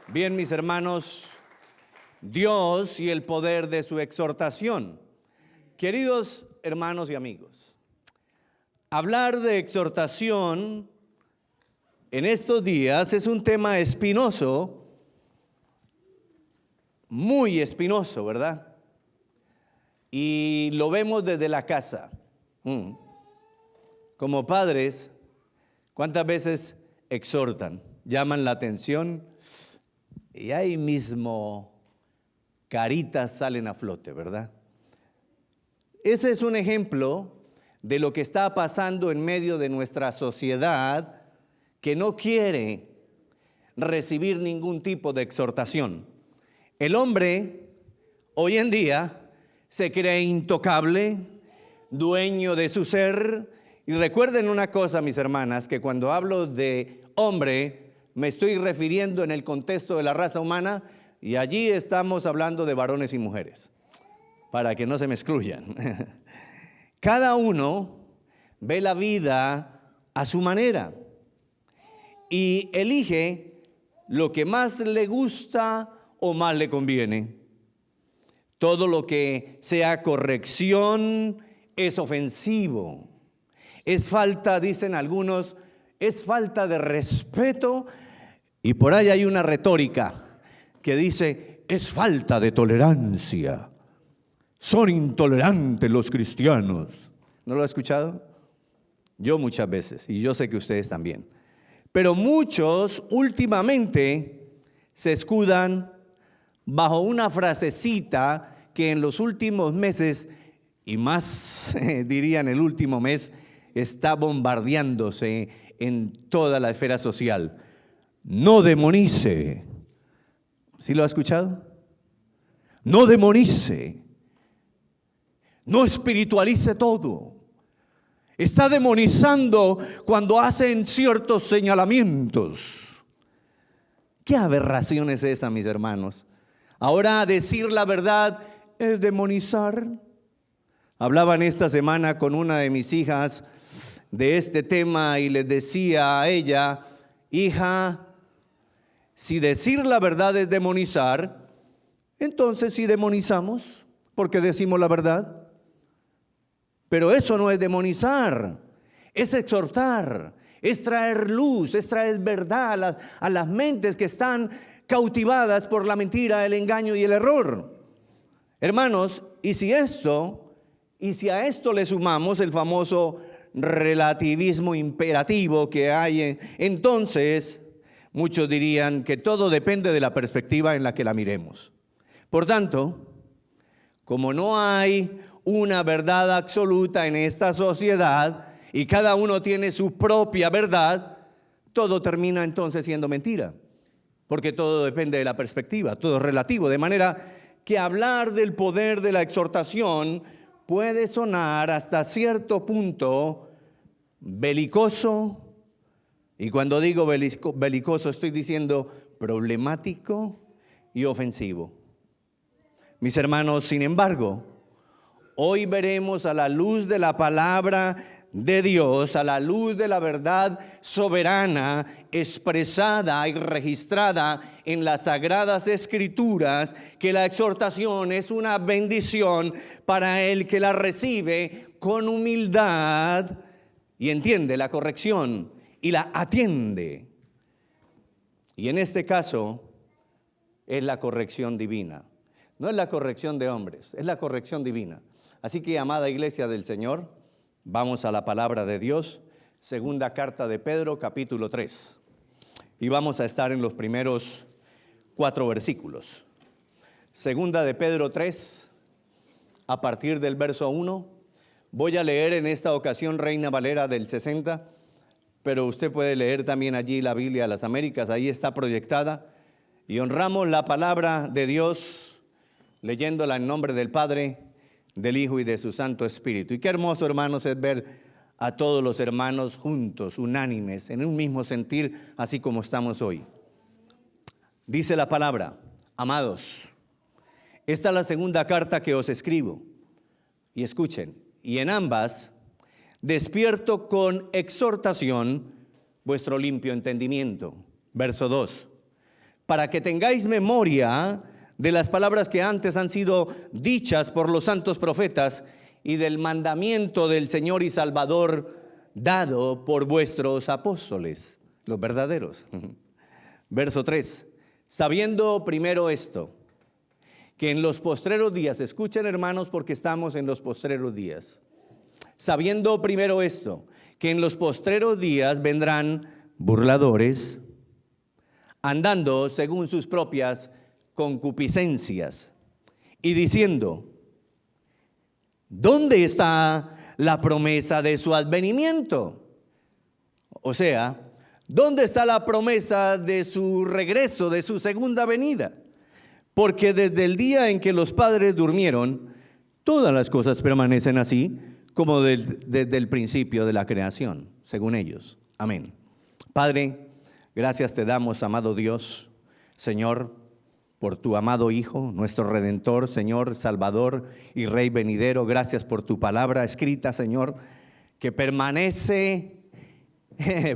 Bien, mis hermanos, Dios y el poder de su exhortación. Queridos hermanos y amigos, hablar de exhortación en estos días es un tema espinoso, muy espinoso, ¿verdad? Y lo vemos desde la casa. Como padres, ¿cuántas veces exhortan? Llaman la atención y ahí mismo caritas salen a flote, ¿verdad? Ese es un ejemplo de lo que está pasando en medio de nuestra sociedad que no quiere recibir ningún tipo de exhortación. El hombre hoy en día se cree intocable, dueño de su ser. Y recuerden una cosa, mis hermanas, que cuando hablo de hombre, me estoy refiriendo en el contexto de la raza humana, y allí estamos hablando de varones y mujeres, para que no se me excluyan. Cada uno ve la vida a su manera y elige lo que más le gusta o más le conviene. Todo lo que sea corrección es ofensivo. Es falta, dicen algunos, es falta de respeto. Y por ahí hay una retórica que dice, es falta de tolerancia. Son intolerantes los cristianos. ¿No lo ha escuchado? Yo muchas veces, y yo sé que ustedes también. Pero muchos últimamente se escudan bajo una frasecita que en los últimos meses, y más dirían el último mes, está bombardeándose en toda la esfera social. No demonice. ¿Sí lo ha escuchado? No demonice. No espiritualice todo. Está demonizando cuando hacen ciertos señalamientos. ¿Qué aberración es esa, mis hermanos? Ahora decir la verdad es demonizar. Hablaban esta semana con una de mis hijas de este tema y les decía a ella, hija, si decir la verdad es demonizar, entonces sí demonizamos porque decimos la verdad. Pero eso no es demonizar, es exhortar, es traer luz, es traer verdad a las mentes que están cautivadas por la mentira, el engaño y el error. Hermanos, y si a esto le sumamos el famoso relativismo imperativo que hay, entonces muchos dirían que todo depende de la perspectiva en la que la miremos. Por tanto, como no hay una verdad absoluta en esta sociedad y cada uno tiene su propia verdad, todo termina entonces siendo mentira, porque todo depende de la perspectiva, todo es relativo, de manera que hablar del poder de la exhortación puede sonar hasta cierto punto belicoso, y cuando digo belicoso estoy diciendo problemático y ofensivo. Mis hermanos, sin embargo, hoy veremos a la luz de la palabra de Dios, a la luz de la verdad soberana expresada y registrada en las Sagradas Escrituras, que la exhortación es una bendición para el que la recibe con humildad y entiende la corrección y la atiende. Y en este caso es la corrección divina. No es la corrección de hombres, es la corrección divina. Así que, amada iglesia del Señor, vamos a la palabra de Dios, segunda carta de Pedro, capítulo 3. Y vamos a estar en los primeros 4 versículos. Segunda de Pedro 3, a partir del verso 1. Voy a leer en esta ocasión Reina Valera del 60, pero usted puede leer también allí la Biblia de las Américas, ahí está proyectada. Y honramos la palabra de Dios leyéndola en nombre del Padre, del Hijo y de su Santo Espíritu. Y qué hermoso, hermanos, es ver a todos los hermanos juntos, unánimes, en un mismo sentir, así como estamos hoy. Dice la palabra, amados, esta es la segunda carta que os escribo. Y escuchen, y en ambas despierto con exhortación vuestro limpio entendimiento. Verso 2. para que tengáis memoria de las palabras que antes han sido dichas por los santos profetas y del mandamiento del Señor y Salvador dado por vuestros apóstoles, los verdaderos. Verso 3, sabiendo primero esto, que en los postreros días, escuchen hermanos porque estamos en los postreros días, sabiendo primero esto, que en los postreros días vendrán burladores, andando según sus propias concupiscencias, y diciendo, ¿dónde está la promesa de su advenimiento? O sea, ¿dónde está la promesa de su regreso, de su segunda venida? Porque desde el día en que los padres durmieron, todas las cosas permanecen así como desde el principio de la creación, según ellos. Amén. Padre, gracias te damos, amado Dios, Señor, por tu amado Hijo, nuestro Redentor, Señor, Salvador y Rey venidero. Gracias por tu palabra escrita, Señor, que permanece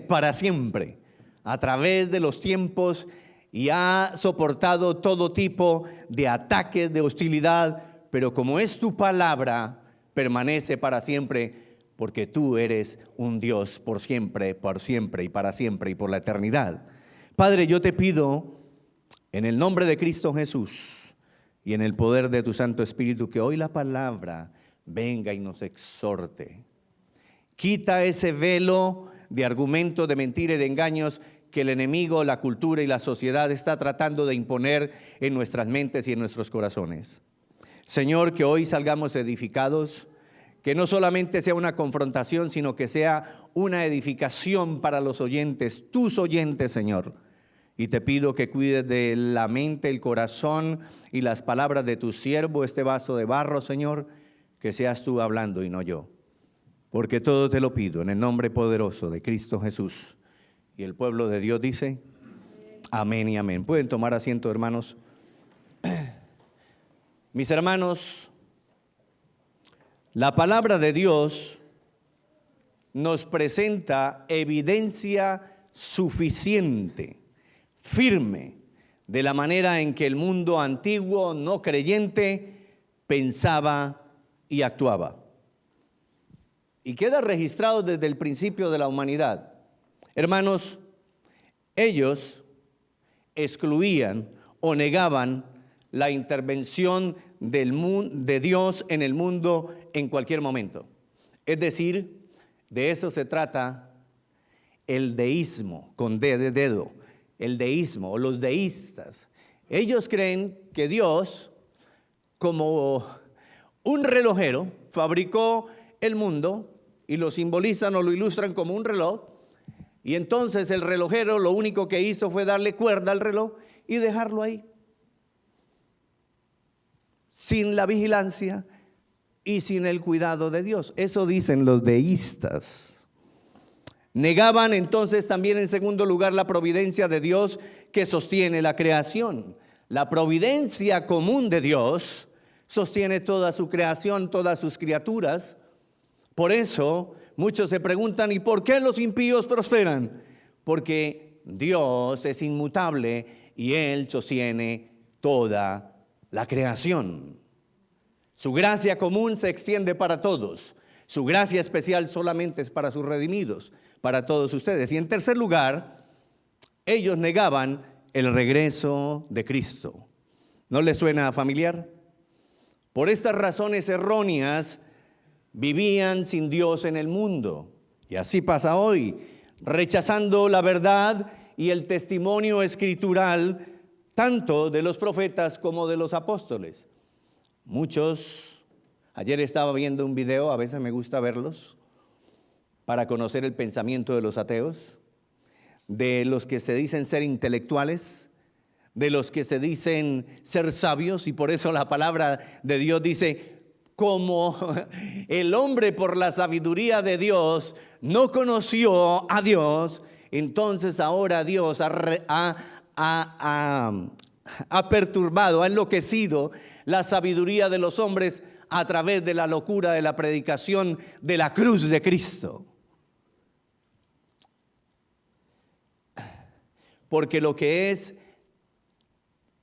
para siempre a través de los tiempos y ha soportado todo tipo de ataques, de hostilidad, pero como es tu palabra, permanece para siempre, porque tú eres un Dios por siempre y para siempre y por la eternidad. Padre, yo te pido en el nombre de Cristo Jesús y en el poder de tu Santo Espíritu, que hoy la palabra venga y nos exhorte. Quita ese velo de argumentos, de mentiras y de engaños que el enemigo, la cultura y la sociedad está tratando de imponer en nuestras mentes y en nuestros corazones. Señor, que hoy salgamos edificados, que no solamente sea una confrontación, sino que sea una edificación para los oyentes, tus oyentes, Señor. Y te pido que cuides de la mente, el corazón y las palabras de tu siervo, este vaso de barro, Señor, que seas tú hablando y no yo. Porque todo te lo pido en el nombre poderoso de Cristo Jesús. Y el pueblo de Dios dice, amén y amén. Pueden tomar asiento, hermanos. Mis hermanos, la palabra de Dios nos presenta evidencia suficiente, firme, de la manera en que el mundo antiguo no creyente pensaba y actuaba. Y queda registrado desde el principio de la humanidad. Hermanos, ellos excluían o negaban la intervención de Dios en el mundo en cualquier momento. Es decir, de eso se trata el deísmo, con D de dedo, el deísmo o los deístas. Ellos creen que Dios, como un relojero, fabricó el mundo y lo simbolizan o lo ilustran como un reloj, y entonces el relojero lo único que hizo fue darle cuerda al reloj y dejarlo ahí, sin la vigilancia y sin el cuidado de Dios. Eso dicen los deístas. Negaban entonces también, en segundo lugar, la providencia de Dios que sostiene la creación. La providencia común de Dios sostiene toda su creación, todas sus criaturas. Por eso muchos se preguntan, ¿y por qué los impíos prosperan? Porque Dios es inmutable y Él sostiene toda la creación. Su gracia común se extiende para todos. Su gracia especial solamente es para sus redimidos, para todos ustedes. Y en tercer lugar, ellos negaban el regreso de Cristo. ¿No les suena familiar? Por estas razones erróneas, vivían sin Dios en el mundo. Y así pasa hoy, rechazando la verdad y el testimonio escritural, tanto de los profetas como de los apóstoles. Muchos, ayer estaba viendo un video, a veces me gusta verlos, para conocer el pensamiento de los ateos, de los que se dicen ser intelectuales, de los que se dicen ser sabios, y por eso la palabra de Dios dice, como el hombre por la sabiduría de Dios no conoció a Dios, entonces ahora Dios ha perturbado, ha enloquecido la sabiduría de los hombres a través de la locura de la predicación de la cruz de Cristo. Porque lo que es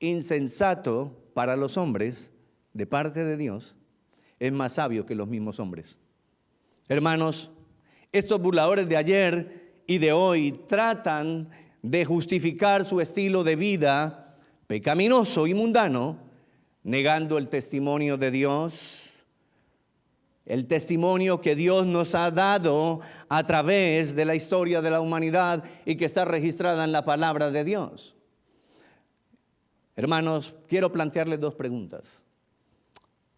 insensato para los hombres de parte de Dios es más sabio que los mismos hombres. Hermanos, estos burladores de ayer y de hoy tratan de justificar su estilo de vida pecaminoso y mundano, negando el testimonio de Dios, el testimonio que Dios nos ha dado a través de la historia de la humanidad y que está registrada en la palabra de Dios. Hermanos, quiero plantearles dos preguntas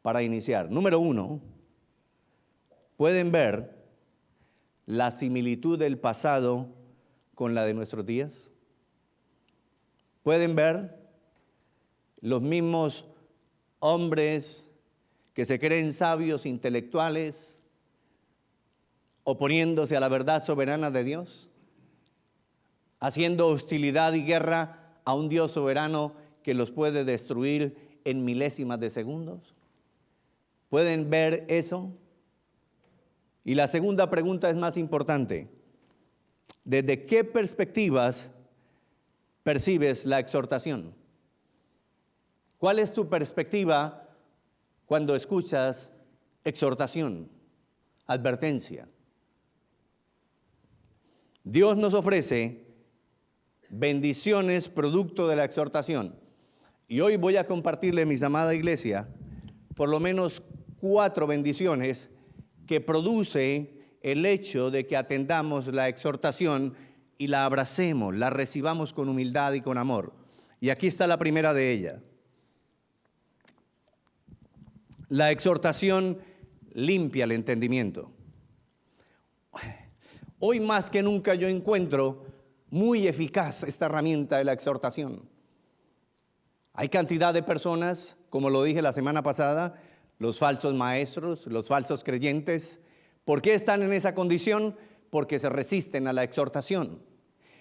para iniciar. Número uno, ¿pueden ver la similitud del pasado con la de nuestros días? ¿Pueden ver los mismos hombres que se creen sabios intelectuales oponiéndose a la verdad soberana de Dios, haciendo hostilidad y guerra a un Dios soberano que los puede destruir en milésimas de segundos? ¿Pueden ver eso? Y la segunda pregunta es más importante. ¿Desde qué perspectivas percibes la exhortación? ¿Cuál es tu perspectiva cuando escuchas exhortación, advertencia? Dios nos ofrece bendiciones producto de la exhortación. Y hoy voy a compartirle, mis amada iglesia, por lo menos 4 bendiciones que produce el hecho de que atendamos la exhortación y la abracemos, la recibamos con humildad y con amor. Y aquí está la primera de ellas. La exhortación limpia el entendimiento. Hoy más que nunca yo encuentro muy eficaz esta herramienta de la exhortación. Hay cantidad de personas, como lo dije la semana pasada, los falsos maestros, los falsos creyentes. ¿Por qué están en esa condición? Porque se resisten a la exhortación,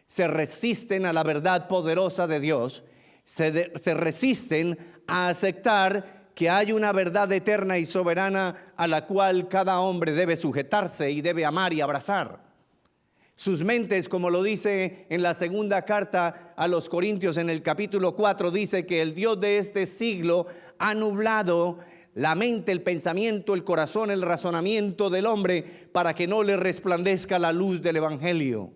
se resisten a la verdad poderosa de Dios, se resisten a aceptar que hay una verdad eterna y soberana a la cual cada hombre debe sujetarse y debe amar y abrazar. Sus mentes, como lo dice en la segunda carta a los Corintios en el capítulo 4, dice que el Dios de este siglo ha nublado la mente, el pensamiento, el corazón, el razonamiento del hombre para que no le resplandezca la luz del evangelio.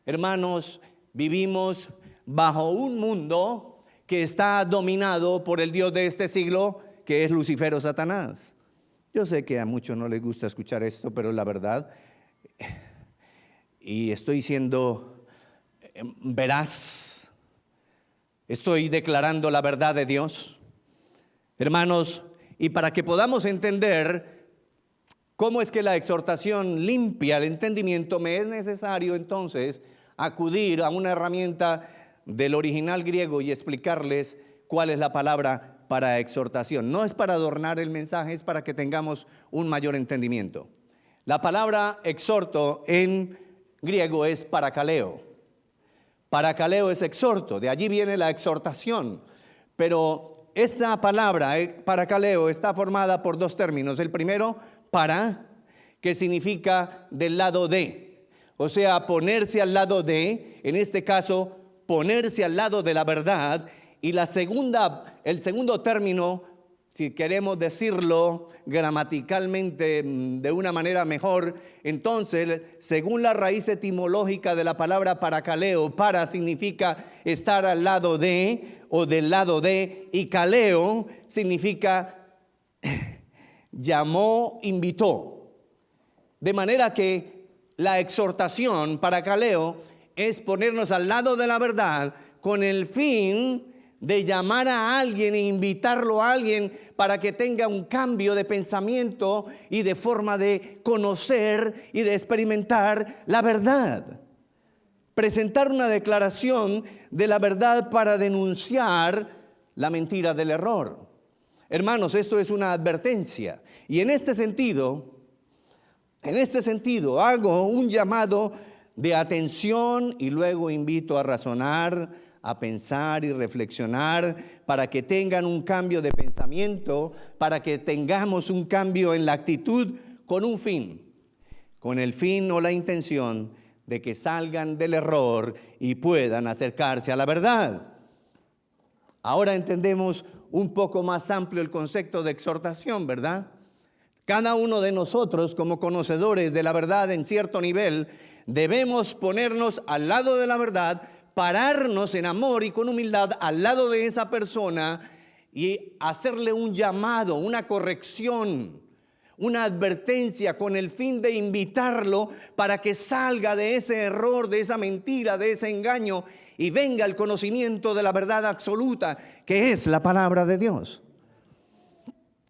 Hermanos, vivimos bajo un mundo que está dominado por el Dios de este siglo, que es Lucifer o Satanás. Yo sé que a muchos no les gusta escuchar esto, pero la verdad, y estoy siendo veraz, estoy declarando la verdad de Dios. Hermanos, y para que podamos entender cómo es que la exhortación limpia el entendimiento, me es necesario entonces acudir a una herramienta del original griego y explicarles cuál es la palabra para exhortación. No es para adornar el mensaje, es para que tengamos un mayor entendimiento. La palabra exhorto en griego es parakaleo. Parakaleo es exhorto, de allí viene la exhortación. Pero esta palabra, parakaleo, está formada por 2 términos. El primero, para, que significa del lado de. O sea, ponerse al lado de, en este caso, ponerse al lado de la verdad. Y el segundo término, si queremos decirlo gramaticalmente de una manera mejor, entonces, según la raíz etimológica de la palabra parakaleo, para significa estar al lado de o del lado de, y kaleo significa llamó, invitó. De manera que la exhortación parakaleo es ponernos al lado de la verdad con el fin de llamar a alguien e invitarlo a alguien para que tenga un cambio de pensamiento y de forma de conocer y de experimentar la verdad. Presentar una declaración de la verdad para denunciar la mentira del error. Hermanos, esto es una advertencia. Y en este sentido hago un llamado de atención y luego invito a razonar, a pensar y reflexionar para que tengan un cambio de pensamiento, para que tengamos un cambio en la actitud con un fin, con el fin o la intención de que salgan del error y puedan acercarse a la verdad. Ahora entendemos un poco más amplio el concepto de exhortación, ¿verdad? Cada uno de nosotros, como conocedores de la verdad en cierto nivel, debemos ponernos al lado de la verdad, pararnos en amor y con humildad al lado de esa persona y hacerle un llamado, una corrección, una advertencia con el fin de invitarlo para que salga de ese error, de esa mentira, de ese engaño y venga el conocimiento de la verdad absoluta, que es la palabra de Dios.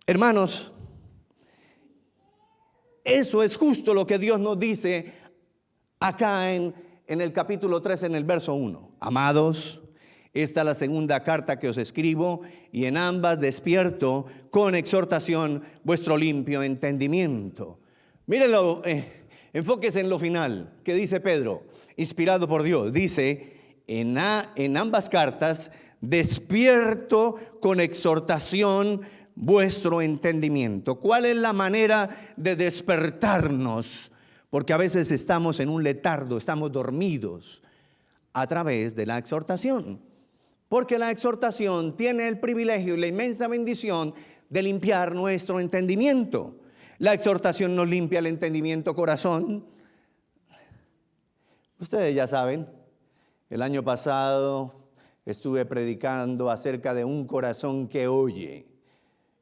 Hermanos, eso es justo lo que Dios nos dice acá en el capítulo 3, en el verso 1. Amados, esta es la segunda carta que os escribo, y en ambas despierto con exhortación vuestro limpio entendimiento. Mírenlo, enfóquese en lo final, que dice Pedro, inspirado por Dios. Dice, en ambas cartas despierto con exhortación vuestro entendimiento. ¿Cuál es la manera de despertarnos? Porque a veces estamos en un letargo, estamos dormidos. A través de la exhortación. Porque la exhortación tiene el privilegio y la inmensa bendición de limpiar nuestro entendimiento. La exhortación nos limpia el entendimiento, corazón. Ustedes ya saben, el año pasado estuve predicando acerca de un corazón que oye.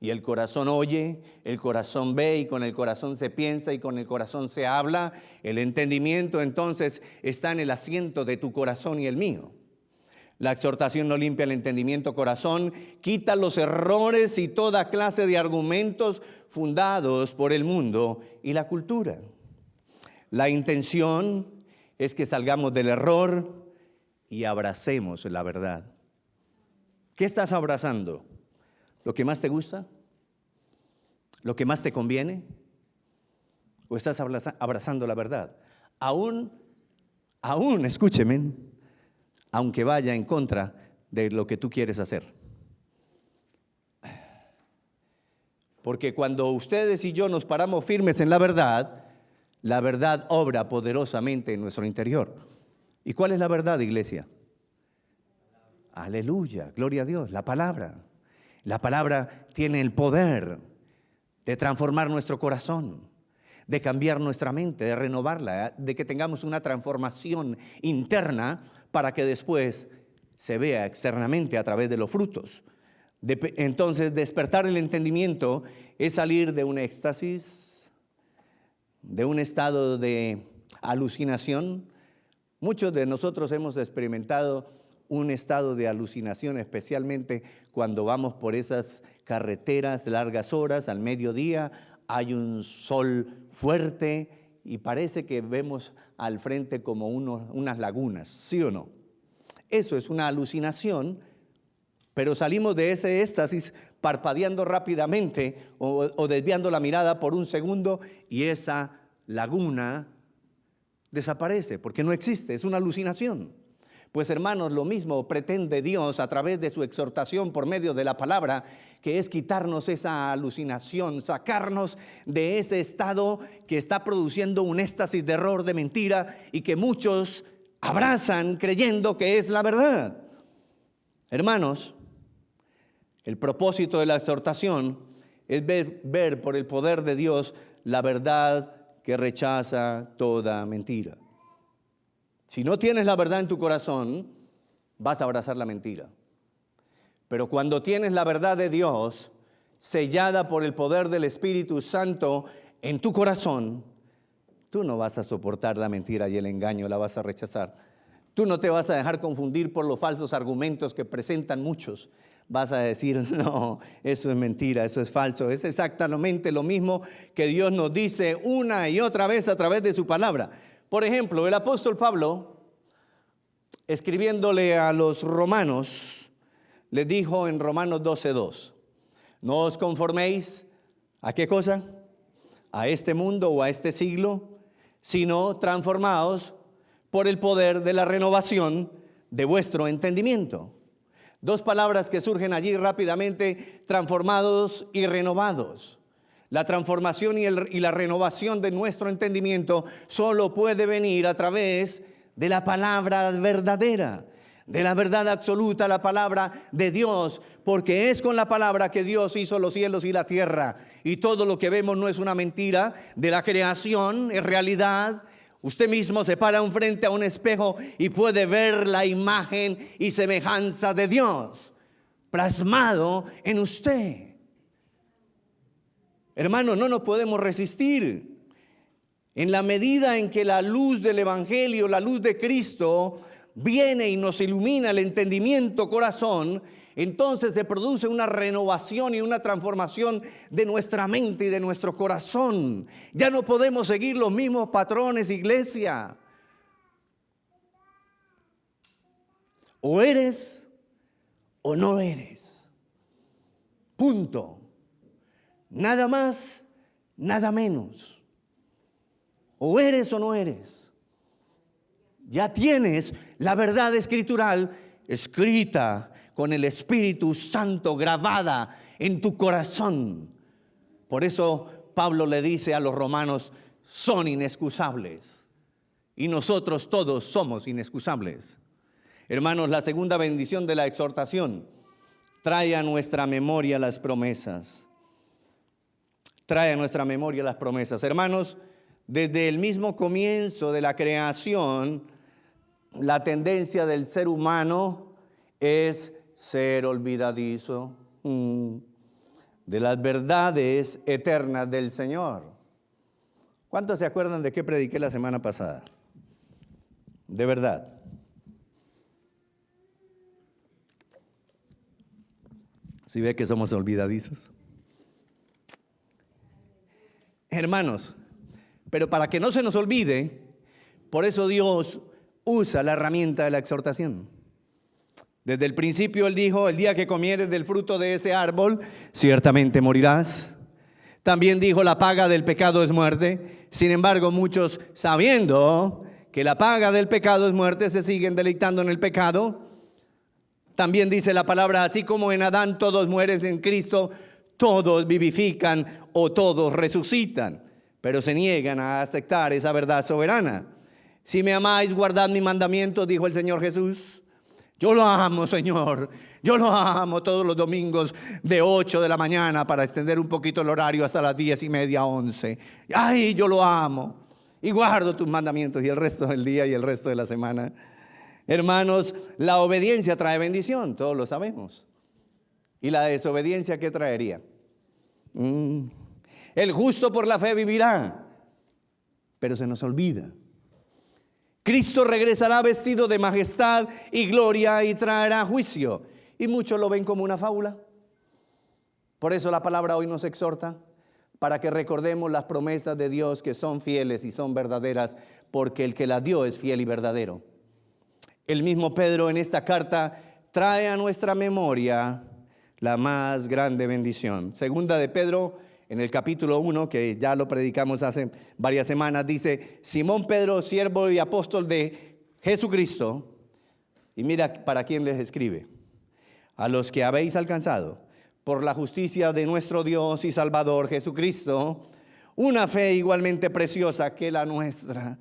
Y el corazón oye, el corazón ve, y con el corazón se piensa, y con el corazón se habla. El entendimiento entonces está en el asiento de tu corazón y el mío. La exhortación no limpia el entendimiento, corazón, quita los errores y toda clase de argumentos fundados por el mundo y la cultura. La intención es que salgamos del error y abracemos la verdad. ¿Qué estás abrazando? ¿Lo que más te gusta? ¿Lo que más te conviene? ¿O estás abrazando la verdad? Aún, escúcheme, aunque vaya en contra de lo que tú quieres hacer. Porque cuando ustedes y yo nos paramos firmes en la verdad obra poderosamente en nuestro interior. ¿Y cuál es la verdad, iglesia? Aleluya, gloria a Dios, la palabra. La palabra tiene el poder de transformar nuestro corazón, de cambiar nuestra mente, de renovarla, de que tengamos una transformación interna para que después se vea externamente a través de los frutos. Entonces, despertar el entendimiento es salir de un éxtasis, de un estado de alucinación. Muchos de nosotros hemos experimentado un estado de alucinación, especialmente cuando vamos por esas carreteras largas horas, al mediodía, hay un sol fuerte y parece que vemos al frente como unas lagunas, ¿sí o no? Eso es una alucinación, pero salimos de ese éxtasis parpadeando rápidamente o desviando la mirada por un segundo y esa laguna desaparece porque no existe, es una alucinación. Pues hermanos, lo mismo pretende Dios a través de su exhortación por medio de la palabra, que es quitarnos esa alucinación, sacarnos de ese estado que está produciendo un éxtasis de error, de mentira, y que muchos abrazan creyendo que es la verdad. Hermanos, el propósito de la exhortación es ver por el poder de Dios la verdad que rechaza toda mentira. Si no tienes la verdad en tu corazón, vas a abrazar la mentira. Pero cuando tienes la verdad de Dios, sellada por el poder del Espíritu Santo en tu corazón, tú no vas a soportar la mentira y el engaño, la vas a rechazar. Tú no te vas a dejar confundir por los falsos argumentos que presentan muchos. Vas a decir, no, eso es mentira, eso es falso. Es exactamente lo mismo que Dios nos dice una y otra vez a través de su palabra. Por ejemplo, el apóstol Pablo, escribiéndole a los romanos, le dijo en Romanos 12:2, no os conforméis, ¿a qué cosa? A este mundo o a este siglo, sino transformaos por el poder de la renovación de vuestro entendimiento. Dos palabras que surgen allí rápidamente, transformados y renovados. La transformación y la renovación de nuestro entendimiento solo puede venir a través de la palabra verdadera, de la verdad absoluta, la palabra de Dios, porque es con la palabra que Dios hizo los cielos y la tierra, y todo lo que vemos no es una mentira de la creación, es realidad. Usted mismo se para frente a un espejo y puede ver la imagen y semejanza de Dios plasmado en usted. Hermano, no nos podemos resistir. En la medida en que la luz del Evangelio, la luz de Cristo, viene y nos ilumina el entendimiento, corazón, entonces se produce una renovación y una transformación de nuestra mente y de nuestro corazón. Ya no podemos seguir los mismos patrones, iglesia. O eres o no eres. Punto. Nada más, nada menos. O eres o no eres. Ya tienes la verdad escritural escrita con el Espíritu Santo grabada en tu corazón. Por eso Pablo le dice a los romanos, son inexcusables. Y nosotros todos somos inexcusables. Hermanos, la segunda bendición de la exhortación trae a nuestra memoria las promesas. Trae a nuestra memoria las promesas. Hermanos, desde el mismo comienzo de la creación, la tendencia del ser humano es ser olvidadizo de las verdades eternas del Señor. ¿Cuántos se acuerdan de qué prediqué la semana pasada? De verdad. ¿Sí ve que somos olvidadizos? Hermanos, pero para que no se nos olvide, por eso Dios usa la herramienta de la exhortación. Desde el principio Él dijo, el día que comieres del fruto de ese árbol, ciertamente morirás. También dijo, la paga del pecado es muerte. Sin embargo, muchos, sabiendo que la paga del pecado es muerte, se siguen deleitando en el pecado. También dice la palabra, así como en Adán todos mueren, en Cristo todos vivifican o todos resucitan, pero se niegan a aceptar esa verdad soberana. Si me amáis, guardad mi mandamiento, dijo el Señor Jesús. Yo lo amo, Señor. Yo lo amo todos los domingos de 8 de la mañana para extender un poquito el horario hasta las 10:30, 11. Ay, yo lo amo. Y guardo tus mandamientos y el resto del día y el resto de la semana. Hermanos, la obediencia trae bendición, todos lo sabemos. ¿Y la desobediencia qué traería? El justo por la fe vivirá, pero se nos olvida. Cristo regresará vestido de majestad y gloria y traerá juicio. Y muchos lo ven como una fábula. Por eso la palabra hoy nos exhorta para que recordemos las promesas de Dios que son fieles y son verdaderas, porque el que las dio es fiel y verdadero. El mismo Pedro en esta carta trae a nuestra memoria la más grande bendición. Segunda de Pedro, en el capítulo 1, que ya lo predicamos hace varias semanas, dice, Simón Pedro, siervo y apóstol de Jesucristo, y mira para quién les escribe, a los que habéis alcanzado, por la justicia de nuestro Dios y Salvador Jesucristo, una fe igualmente preciosa que la nuestra.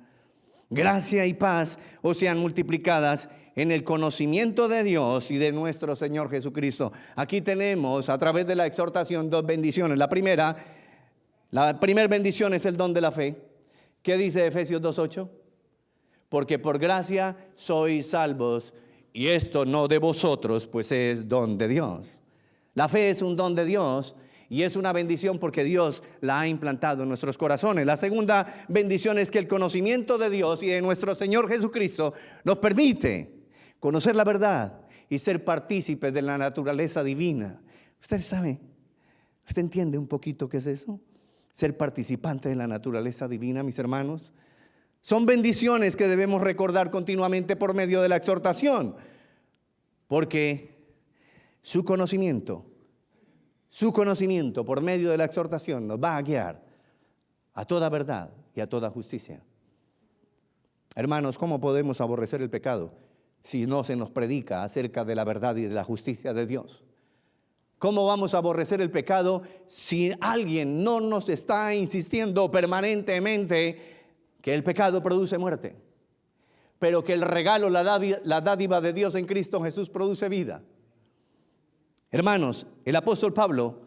Gracia y paz os sean multiplicadas en el conocimiento de Dios y de nuestro Señor Jesucristo. Aquí tenemos a través de la exhortación dos bendiciones. La primera bendición es el don de la fe. ¿Qué dice Efesios 2:8? Porque por gracia sois salvos, y esto no de vosotros, pues es don de Dios. La fe es un don de Dios y es una bendición porque Dios la ha implantado en nuestros corazones. La segunda bendición es que el conocimiento de Dios y de nuestro Señor Jesucristo nos permite conocer la verdad y ser partícipes de la naturaleza divina. Usted sabe, usted entiende un poquito qué es eso, ser participante de la naturaleza divina, mis hermanos. Son bendiciones que debemos recordar continuamente por medio de la exhortación, porque su conocimiento por medio de la exhortación nos va a guiar a toda verdad y a toda justicia. Hermanos, ¿cómo podemos aborrecer el pecado si no se nos predica acerca de la verdad y de la justicia de Dios? ¿Cómo vamos a aborrecer el pecado si alguien no nos está insistiendo permanentemente que el pecado produce muerte? pero que el regalo, la dádiva de Dios en Cristo Jesús produce vida. Hermanos, el apóstol Pablo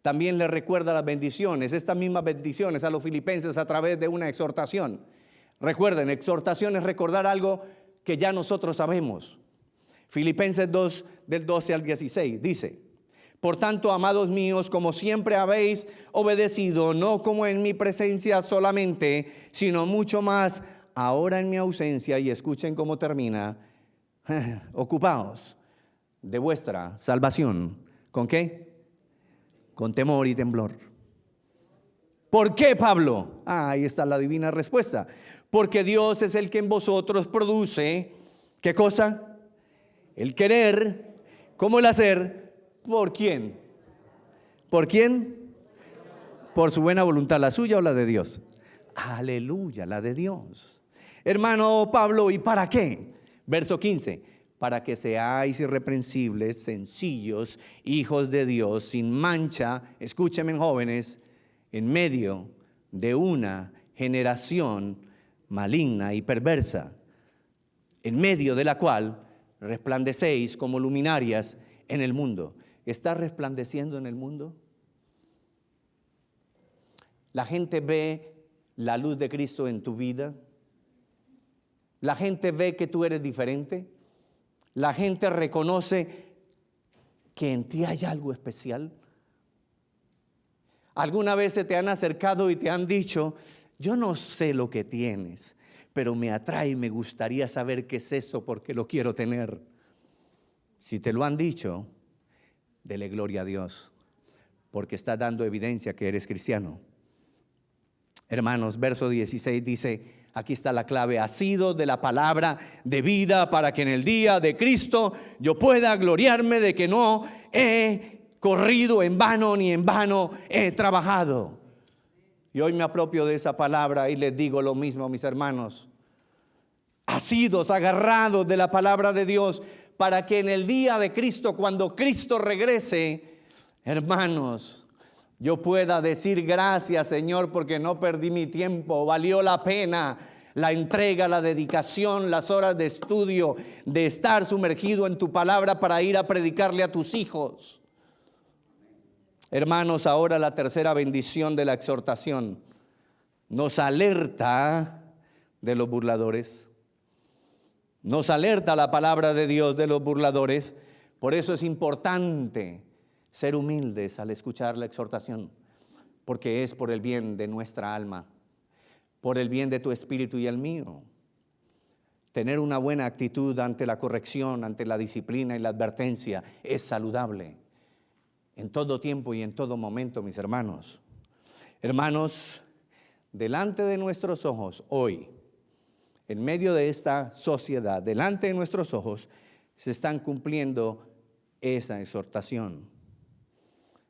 también le recuerda las bendiciones, estas mismas bendiciones a los filipenses a través de una exhortación. Recuerden, exhortación es recordar algo que ya nosotros sabemos. Filipenses 2, del 12 al 16, dice: por tanto, amados míos, como siempre habéis obedecido, no como en mi presencia solamente, sino mucho más ahora en mi ausencia. Y escuchen cómo termina: ocupaos de vuestra salvación. ¿Con qué? Con temor y temblor. ¿Por qué, Pablo? Ahí está la divina respuesta. Porque Dios es el que en vosotros produce, ¿qué cosa? El querer, ¿cómo el hacer? ¿Por quién? ¿Por quién? Por su buena voluntad, ¿la suya o la de Dios? Aleluya, la de Dios. Hermano Pablo, ¿y para qué? Verso 15: para que seáis irreprensibles, sencillos, hijos de Dios, sin mancha, escúchenme jóvenes, en medio de una generación maligna y perversa, en medio de la cual resplandecéis como luminarias en el mundo. ¿Estás resplandeciendo en el mundo? ¿La gente ve la luz de Cristo en tu vida? ¿La gente ve que tú eres diferente? ¿La gente reconoce que en ti hay algo especial? ¿Alguna vez se te han acercado y te han dicho: yo no sé lo que tienes, pero me atrae y me gustaría saber qué es eso porque lo quiero tener? Si te lo han dicho, dele gloria a Dios, porque está dando evidencia que eres cristiano. Hermanos, verso 16 dice, aquí está la clave: asido de la palabra de vida, para que en el día de Cristo yo pueda gloriarme de que no he corrido en vano, ni en vano he trabajado. Y hoy me apropio de esa palabra y les digo lo mismo, mis hermanos: asidos, agarrados de la palabra de Dios, para que en el día de Cristo, cuando Cristo regrese, hermanos, yo pueda decir: gracias, Señor, porque no perdí mi tiempo, valió la pena la entrega, la dedicación, las horas de estudio, de estar sumergido en tu palabra para ir a predicarle a tus hijos. Hermanos, ahora la tercera bendición de la exhortación nos alerta de los burladores. Nos alerta la palabra de Dios de los burladores. Por eso es importante ser humildes al escuchar la exhortación, porque es por el bien de nuestra alma, por el bien de tu espíritu y el mío. Tener una buena actitud ante la corrección, ante la disciplina y la advertencia es saludable en todo tiempo y en todo momento, mis hermanos. Hermanos, delante de nuestros ojos hoy, en medio de esta sociedad, delante de nuestros ojos, se están cumpliendo esa exhortación.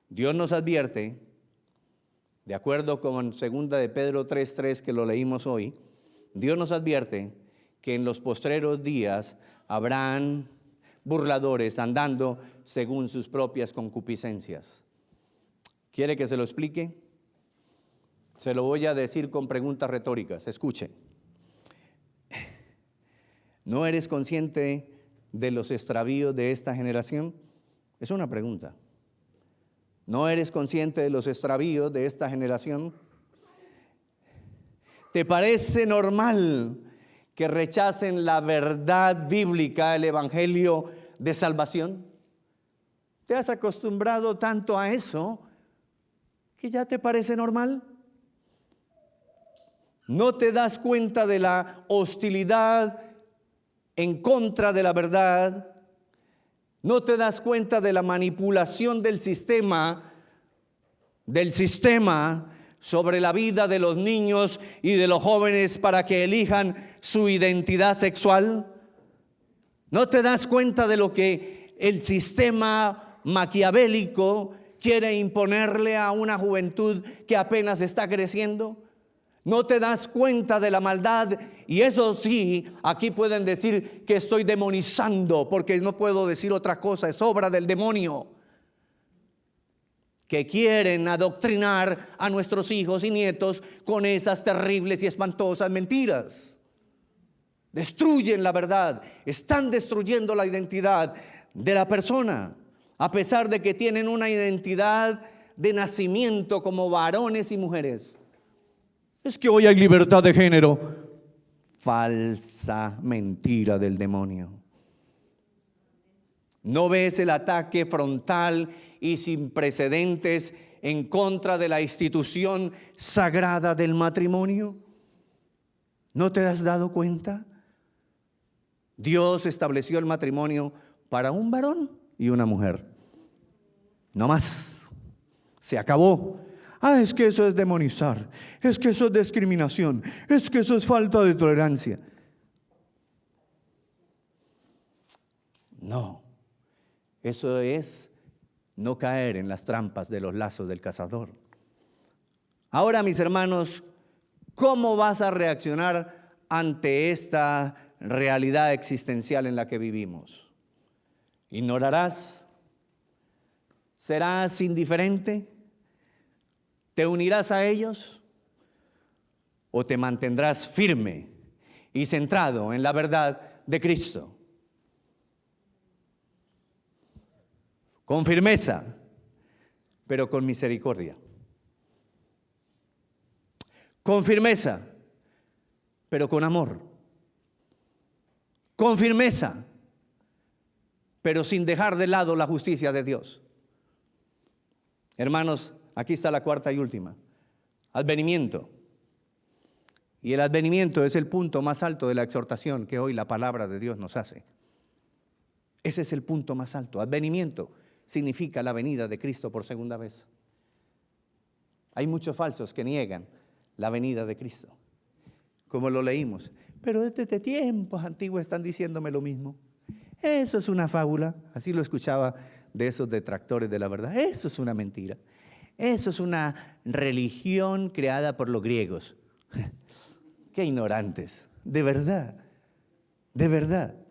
Dios nos advierte, de acuerdo con 2 de Pedro 3:3 que lo leímos hoy, Dios nos advierte que en los postreros días habrán burladores andando según sus propias concupiscencias. ¿Quiere que se lo explique? Se lo voy a decir con preguntas retóricas. Escuche. ¿No eres consciente de los extravíos de esta generación? Es una pregunta. ¿No eres consciente de los extravíos de esta generación? ¿Te parece normal que rechacen la verdad bíblica, el evangelio de salvación? ¿Te has acostumbrado tanto a eso que ya te parece normal? ¿No te das cuenta de la hostilidad en contra de la verdad? ¿No te das cuenta de la manipulación del sistema sobre la vida de los niños y de los jóvenes para que elijan su identidad sexual? ¿No te das cuenta de lo que el sistema maquiavélico quiere imponerle a una juventud que apenas está creciendo? ¿No te das cuenta de la maldad? Y eso sí, aquí pueden decir que estoy demonizando, porque no puedo decir otra cosa, es obra del demonio, que quieren adoctrinar a nuestros hijos y nietos con esas terribles y espantosas mentiras. destruyen la verdad, están destruyendo la identidad de la persona, a pesar de que tienen una identidad de nacimiento como varones y mujeres. Es que hoy hay libertad de género. Falsa mentira del demonio. ¿No ves el ataque frontal y sin precedentes en contra de la institución sagrada del matrimonio? ¿No te has dado cuenta? Dios estableció el matrimonio para un varón y una mujer. No más. Se acabó. Es que eso es demonizar. Es que eso es discriminación. Es que eso es falta de tolerancia. No. Eso es no caer en las trampas de los lazos del cazador. Ahora, mis hermanos, ¿cómo vas a reaccionar ante esta realidad existencial en la que vivimos? ¿Ignorarás? ¿Serás indiferente? ¿Te unirás a ellos? ¿O te mantendrás firme y centrado en la verdad de Cristo? Con firmeza, pero con misericordia. Con firmeza, pero con amor. Con firmeza, pero sin dejar de lado la justicia de Dios. Hermanos, aquí está la cuarta y última. Advenimiento. Y el advenimiento es el punto más alto de la exhortación que hoy la palabra de Dios nos hace. Ese es el punto más alto. Advenimiento significa la venida de Cristo por segunda vez. Hay muchos falsos que niegan la venida de Cristo, como lo leímos. Pero desde tiempos antiguos están diciéndome lo mismo. Eso es una fábula. Así lo escuchaba de esos detractores de la verdad. Eso es una mentira. Eso es una religión creada por los griegos. Qué ignorantes, de verdad, de verdad.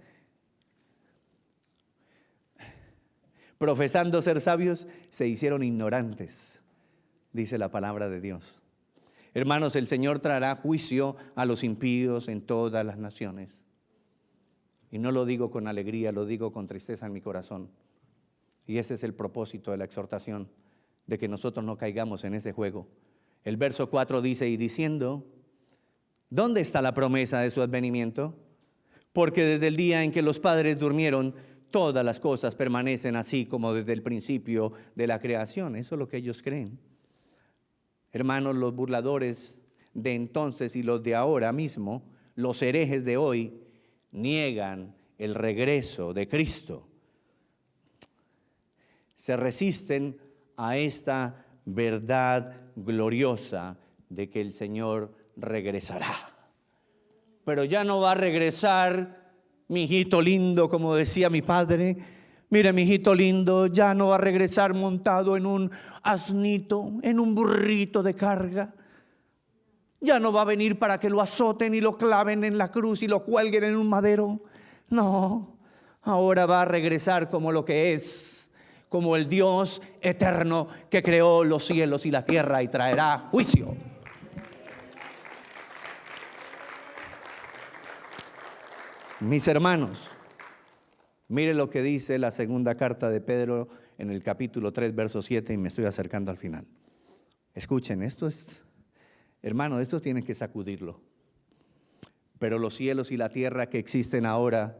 Profesando ser sabios, se hicieron ignorantes, dice la palabra de Dios. Hermanos, el Señor traerá juicio a los impíos en todas las naciones. Y no lo digo con alegría, lo digo con tristeza en mi corazón. Y ese es el propósito de la exhortación, de que nosotros no caigamos en ese juego. El verso 4 dice, y diciendo, ¿dónde está la promesa de su advenimiento? Porque desde el día en que los padres durmieron, todas las cosas permanecen así como desde el principio de la creación. Eso es lo que ellos creen. Hermanos, los burladores de entonces y los de ahora mismo, los herejes de hoy, niegan el regreso de Cristo. Se resisten a esta verdad gloriosa de que el Señor regresará. Pero ya no va a regresar mi hijito lindo, como decía mi padre. Mire, mi hijito lindo, ya no va a regresar montado en un asnito, en un burrito de carga. Ya no va a venir para que lo azoten y lo claven en la cruz y lo cuelguen en un madero. No, ahora va a regresar como lo que es, como el Dios eterno que creó los cielos y la tierra y traerá juicio. Mis hermanos, mire lo que dice la segunda carta de Pedro en el capítulo 3, verso 7, y me estoy acercando al final. Escuchen, esto es, hermanos, esto tienen que sacudirlo. Pero los cielos y la tierra que existen ahora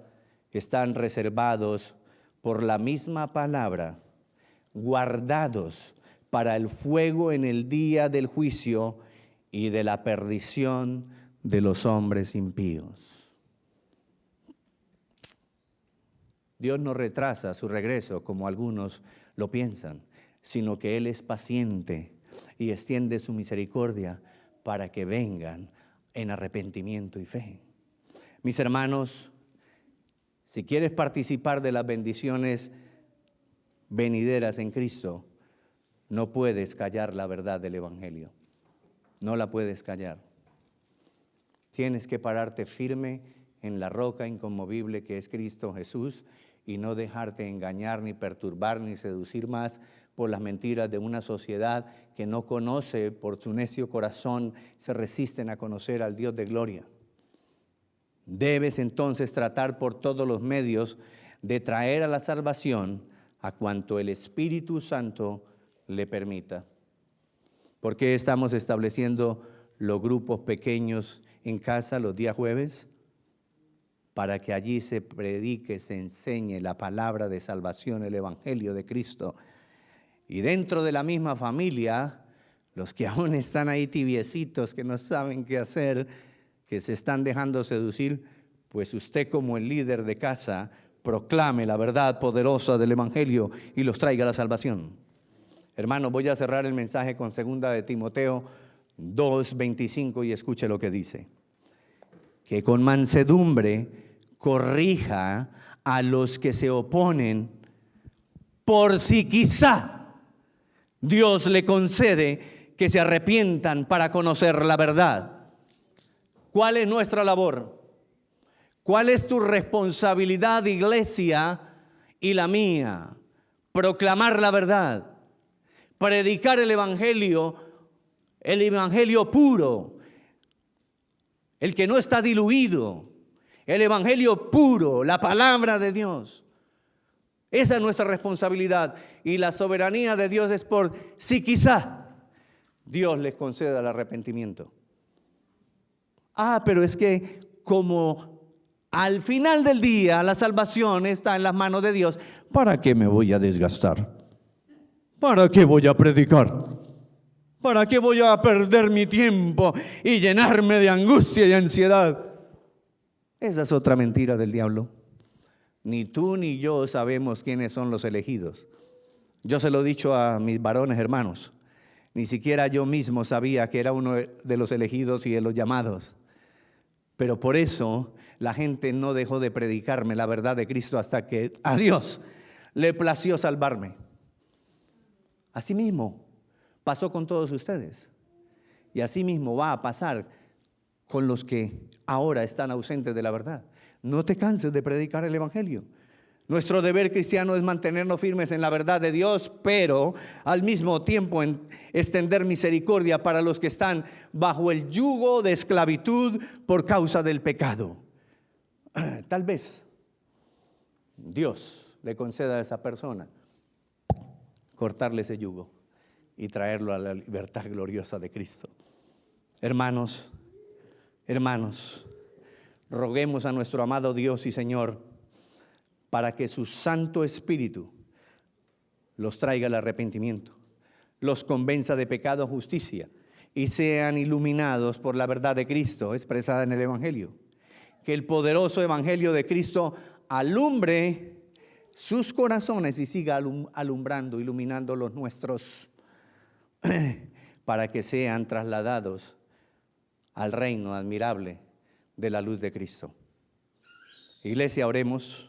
están reservados por la misma palabra, guardados para el fuego en el día del juicio y de la perdición de los hombres impíos. Dios no retrasa su regreso como algunos lo piensan, sino que Él es paciente y extiende su misericordia para que vengan en arrepentimiento y fe. Mis hermanos, si quieres participar de las bendiciones venideras en Cristo, no puedes callar la verdad del Evangelio. No la puedes callar. Tienes que pararte firme en la roca inconmovible que es Cristo Jesús y no dejarte engañar, ni perturbar, ni seducir más por las mentiras de una sociedad que no conoce, por su necio corazón, se resisten a conocer al Dios de gloria. Debes entonces tratar por todos los medios de traer a la salvación a cuanto el Espíritu Santo le permita. ¿Por qué estamos estableciendo los grupos pequeños en casa los días jueves? Para que allí se predique, se enseñe la palabra de salvación, el Evangelio de Cristo. Y dentro de la misma familia, los que aún están ahí tibiecitos, que no saben qué hacer, que se están dejando seducir, pues usted como el líder de casa proclame la verdad poderosa del Evangelio y los traiga a la salvación. Hermanos, voy a cerrar el mensaje con 2 de Timoteo 2:25 y escuche lo que dice. Que con mansedumbre corrija a los que se oponen, por si quizá Dios le concede que se arrepientan para conocer la verdad. ¿Cuál es nuestra labor? ¿Cuál es tu responsabilidad, iglesia, y la mía? Proclamar la verdad, predicar el Evangelio puro, el que no está diluido, el Evangelio puro, la palabra de Dios. Esa es nuestra responsabilidad, y la soberanía de Dios es por si quizá Dios les conceda el arrepentimiento. Pero es que como al final del día la salvación está en las manos de Dios, ¿para qué me voy a desgastar? ¿Para qué voy a predicar? ¿Para qué voy a perder mi tiempo y llenarme de angustia y ansiedad? Esa es otra mentira del diablo. Ni tú ni yo sabemos quiénes son los elegidos. Yo se lo he dicho a mis varones hermanos. Ni siquiera yo mismo sabía que era uno de los elegidos y de los llamados. Pero por eso la gente no dejó de predicarme la verdad de Cristo hasta que a Dios le plació salvarme. Así mismo pasó con todos ustedes. Y así mismo va a pasar con los que ahora están ausentes de la verdad. No te canses de predicar el Evangelio. Nuestro deber cristiano es mantenernos firmes en la verdad de Dios, pero al mismo tiempo extender misericordia para los que están bajo el yugo de esclavitud por causa del pecado. Tal vez Dios le conceda a esa persona cortarle ese yugo y traerlo a la libertad gloriosa de Cristo. Hermanos, roguemos a nuestro amado Dios y Señor para que su Santo Espíritu los traiga al arrepentimiento, los convenza de pecado, justicia, y sean iluminados por la verdad de Cristo expresada en el Evangelio. Que el poderoso Evangelio de Cristo alumbre sus corazones y siga alumbrando, iluminando los nuestros, para que sean trasladados al reino admirable de la luz de Cristo. Iglesia, oremos.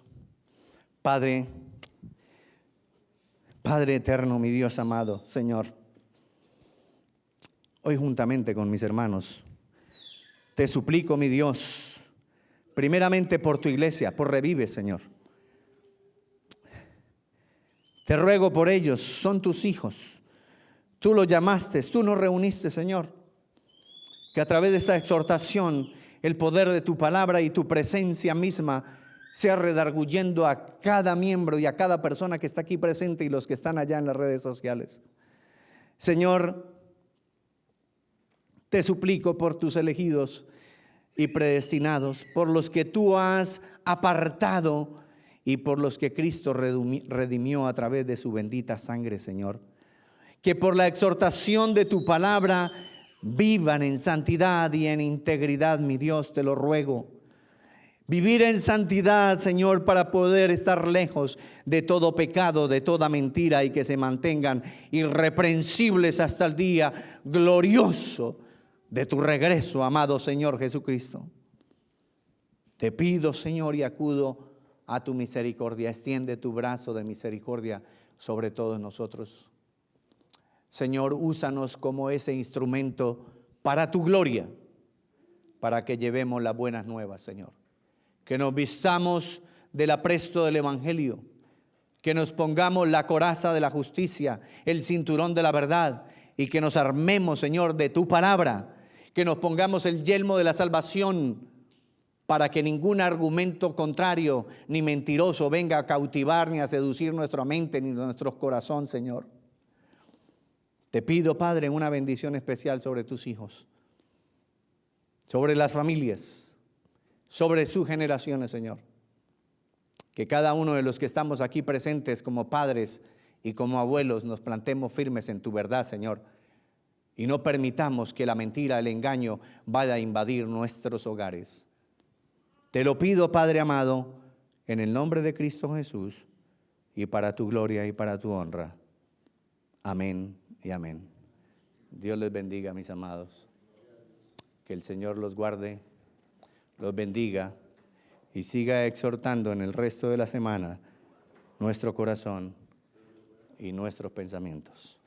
Padre eterno, mi Dios amado, Señor, hoy juntamente con mis hermanos, te suplico, mi Dios, primeramente por tu iglesia, por Revive, Señor. Te ruego por ellos, son tus hijos. Tú los llamaste, tú nos reuniste, Señor. Que a través de esta exhortación, el poder de tu palabra y tu presencia misma sea redarguyendo a cada miembro y a cada persona que está aquí presente y los que están allá en las redes sociales. Señor, te suplico por tus elegidos y predestinados, por los que tú has apartado y por los que Cristo redimió a través de su bendita sangre, Señor. Que por la exhortación de tu palabra vivan en santidad y en integridad, mi Dios, te lo ruego. Vivir en santidad, Señor, para poder estar lejos de todo pecado, de toda mentira, y que se mantengan irreprensibles hasta el día glorioso de tu regreso, amado Señor Jesucristo. Te pido, Señor, y acudo a tu misericordia. Extiende tu brazo de misericordia sobre todos nosotros. Señor, úsanos como ese instrumento para tu gloria, para que llevemos las buenas nuevas, Señor. Que nos vistamos del apresto del Evangelio, que nos pongamos la coraza de la justicia, el cinturón de la verdad, y que nos armemos, Señor, de tu palabra, que nos pongamos el yelmo de la salvación para que ningún argumento contrario ni mentiroso venga a cautivar ni a seducir nuestra mente ni nuestro corazón, Señor. Te pido, Padre, una bendición especial sobre tus hijos, sobre las familias, sobre sus generaciones, Señor. Que cada uno de los que estamos aquí presentes como padres y como abuelos nos plantemos firmes en tu verdad, Señor, y no permitamos que la mentira, el engaño vaya a invadir nuestros hogares. Te lo pido, Padre amado, en el nombre de Cristo Jesús, y para tu gloria y para tu honra. Amén y amén. Dios les bendiga, mis amados. Que el Señor los guarde, los bendiga y siga exhortando en el resto de la semana nuestro corazón y nuestros pensamientos.